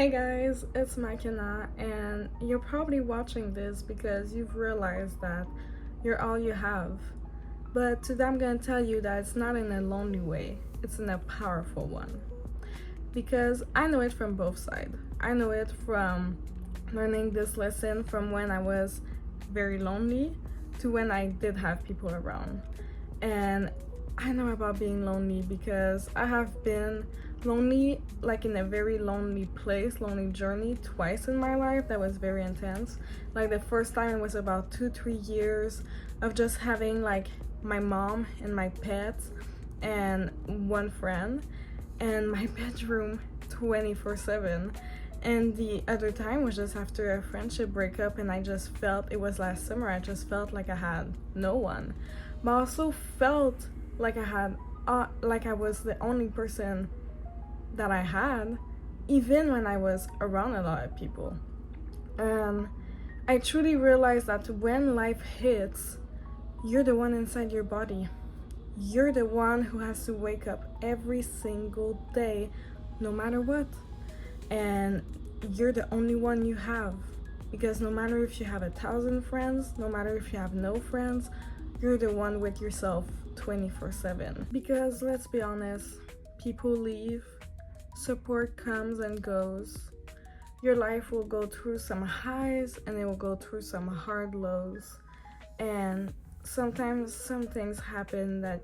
Hey guys, it's Makina, and you're probably watching this because you've realized that you're all you have. But today I'm gonna tell you that it's not in a lonely way, it's in a powerful one. Because I know it from both sides. I know it from learning this lesson from when I was very lonely to when I did have people around. And I know about being lonely because I have been lonely, like in a very lonely place, lonely journey twice in my life that was very intense. Like the first time was about 2-3 years of just having like my mom and my pets and one friend and my bedroom 24/7. And the other time was just after a friendship breakup, and I just felt it was last summer. I just felt like I had no one, but I also felt like like I was the only person that I had, even when I was around a lot of people. And I truly realized that when life hits, you're the one inside your body. You're the one who has to wake up every single day, no matter what. And you're the only one you have. Because no matter if you have 1,000 friends, no matter if you have no friends, you're the one with yourself 24/7. Because let's be honest, people leave, support comes and goes. Your life will go through some highs and it will go through some hard lows. And sometimes some things happen that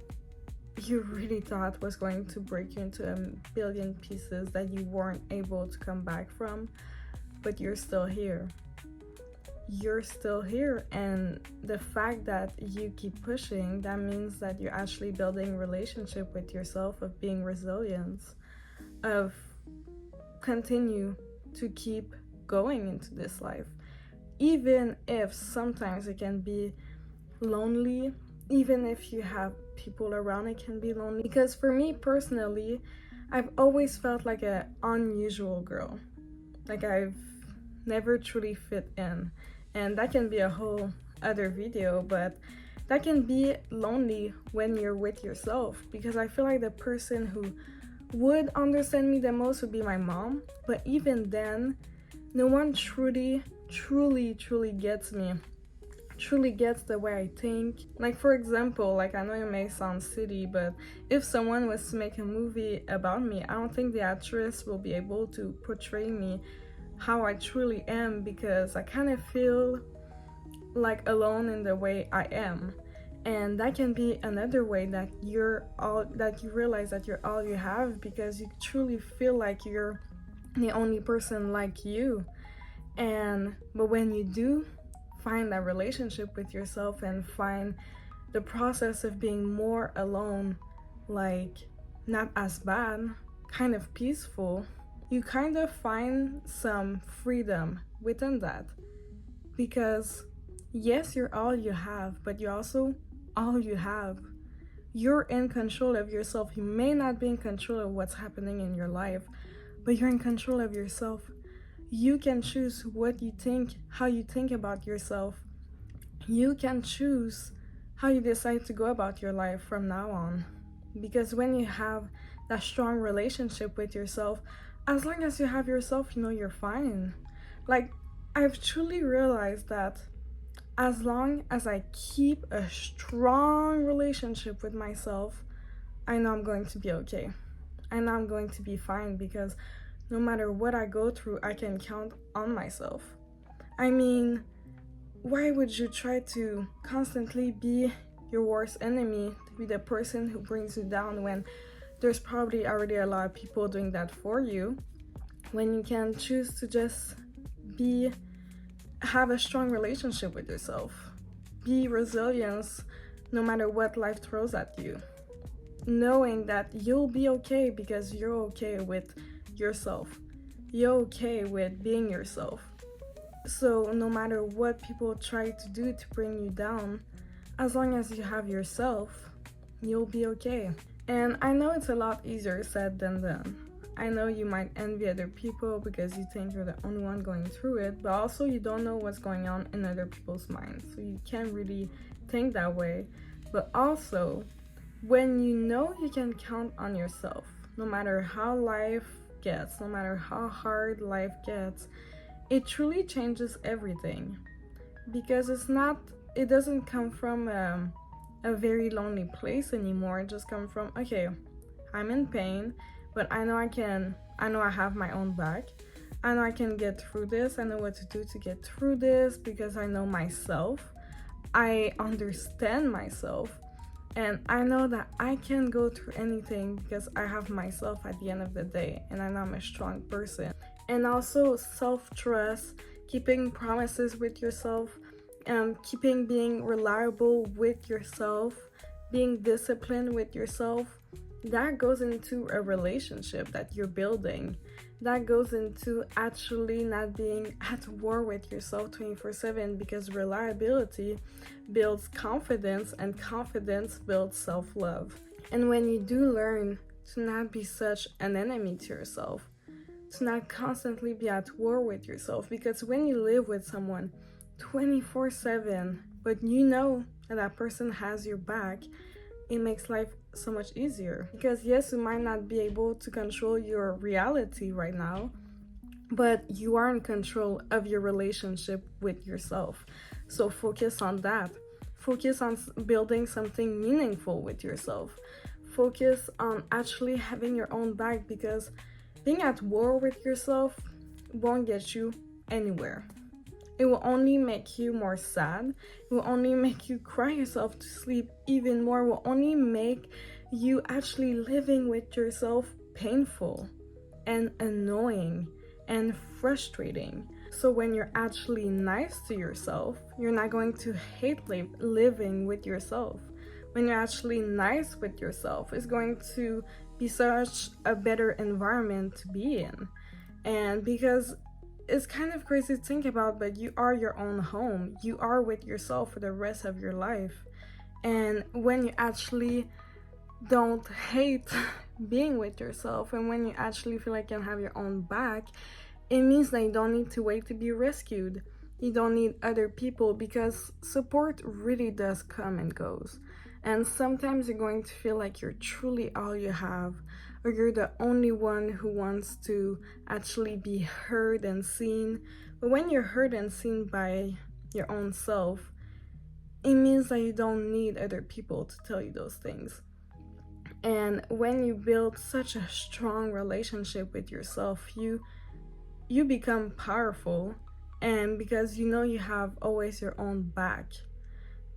you really thought was going to break you into a billion pieces that you weren't able to come back from, but you're still here. You're still here, and the fact that you keep pushing, that means that you're actually building a relationship with yourself of being resilient, of continue to keep going into this life, even if sometimes it can be lonely. Even if you have people around, it can be lonely. Because for me personally, I've always felt like an unusual girl. Like I've never truly fit in. And that can be a whole other video, but that can be lonely when you're with yourself. Because I feel like the person who would understand me the most would be my mom. But even then, no one truly gets me, truly gets the way I think. Like for example, like I know it may sound silly, but if someone was to make a movie about me, I don't think the actress will be able to portray me how I truly am, because I kind of feel like alone in the way I am. And that can be another way that you realize that you're all you have, because you truly feel like you're the only person like you. But when you do find that relationship with yourself and find the process of being more alone, like not as bad, kind of peaceful, you kind of find some freedom within that. Because yes, you're all you have, but you're also all you have. You're in control of yourself. You may not be in control of what's happening in your life, but you're in control of yourself. You can choose what you think, how you think about yourself. You can choose how you decide to go about your life from now on. Because when you have that strong relationship with yourself, as long as you have yourself, you know you're fine. Like, I've truly realized that as long as I keep a strong relationship with myself, I know I'm going to be okay. I know I'm going to be fine, because no matter what I go through, I can count on myself. I mean, why would you try to constantly be your worst enemy, to be the person who brings you down, when there's probably already a lot of people doing that for you, when you can choose to just have a strong relationship with yourself, be resilient no matter what life throws at you, knowing that you'll be okay because you're okay with yourself, you're okay with being yourself. So no matter what people try to do to bring you down, as long as you have yourself, you'll be okay. And I know it's a lot easier said than done. I know you might envy other people because you think you're the only one going through it, but also you don't know what's going on in other people's minds, so you can't really think that way. But also, when you know you can count on yourself, no matter how life gets, no matter how hard life gets, it truly changes everything. Because it doesn't come from a very lonely place anymore. It just comes from, okay, I'm in pain, but I know I have my own back. I know I can get through this. I know what to do to get through this because I know myself. I understand myself. And I know that I can go through anything because I have myself at the end of the day. And I know I'm a strong person. And also self-trust, keeping promises with yourself, keeping being reliable with yourself, being disciplined with yourself. That goes into a relationship that you're building. That goes into actually not being at war with yourself 24/7, because reliability builds confidence and confidence builds self-love. And when you do learn to not be such an enemy to yourself, to not constantly be at war with yourself, because when you live with someone 24/7, but you know that that person has your back, it makes life so much easier. Because yes, you might not be able to control your reality right now, but you are in control of your relationship with yourself. So focus on that. Focus on building something meaningful with yourself. Focus on actually having your own back, because being at war with yourself won't get you anywhere. It will only make you more sad. It will only make you cry yourself to sleep even more. It will only make you actually living with yourself painful and annoying and frustrating. So when you're actually nice to yourself, you're not going to hate living with yourself. When you're actually nice with yourself, it's going to be such a better environment to be in. And because it's kind of crazy to think about, but you are your own home. You are with yourself for the rest of your life. And when you actually don't hate being with yourself, and when you actually feel like you can have your own back, it means that you don't need to wait to be rescued. You don't need other people, because support really does come and goes. And sometimes you're going to feel like you're truly all you have, or you're the only one who wants to actually be heard and seen. But when you're heard and seen by your own self, it means that you don't need other people to tell you those things. And when you build such a strong relationship with yourself, you become powerful, and because you know you have always your own back.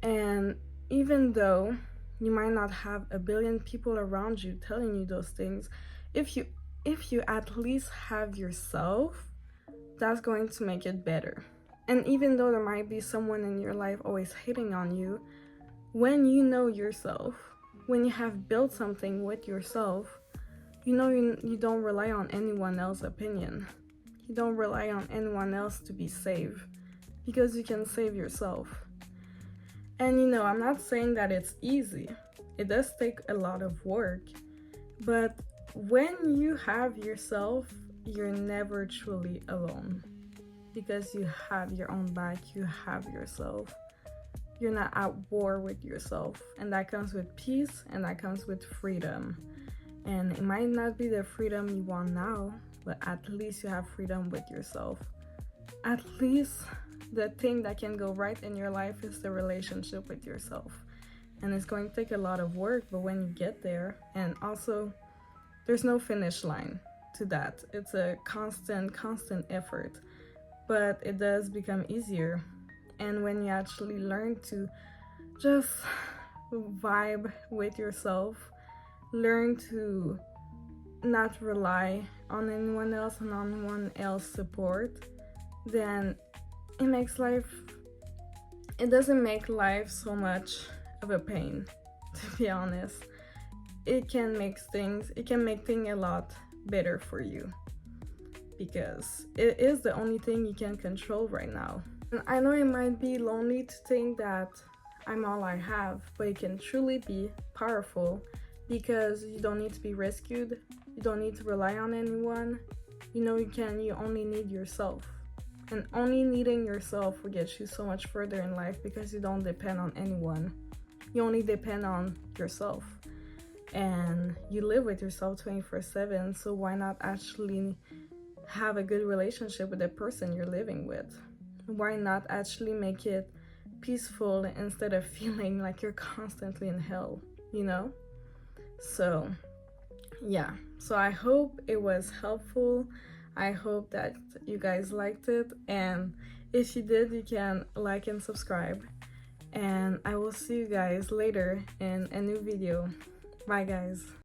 And even though you might not have a billion people around you telling you those things, if you at least have yourself, that's going to make it better. And even though there might be someone in your life always hating on you, when you know yourself, when you have built something with yourself, you know you don't rely on anyone else's opinion. You don't rely on anyone else to be saved, because you can save yourself. And I'm not saying that it's easy. It does take a lot of work. But when you have yourself, you're never truly alone, because you have your own back, you have yourself. You're not at war with yourself. And that comes with peace, and that comes with freedom. And it might not be the freedom you want now, but at least you have freedom with yourself. At least the thing that can go right in your life is the relationship with yourself. And it's going to take a lot of work, but when you get there, and also there's no finish line to that. It's a constant effort, but it does become easier. And when you actually learn to just vibe with yourself, learn to not rely on anyone else and on anyone else's support, then it doesn't make life so much of a pain, to be honest. It can make things a lot better for you, because it is the only thing you can control right now. And I know it might be lonely to think that I'm all I have, but it can truly be powerful, because you don't need to be rescued. You don't need to rely on anyone. You only need yourself. And only needing yourself will get you so much further in life, because you don't depend on anyone. You only depend on yourself. and you live with yourself 24/7, so why not actually have a good relationship with the person you're living with? Why not actually make it peaceful instead of feeling like you're constantly in hell, you know? So, yeah. So I hope it was helpful. I hope that you guys liked it. And if you did, you can like and subscribe. And I will see you guys later in a new video. Bye, guys.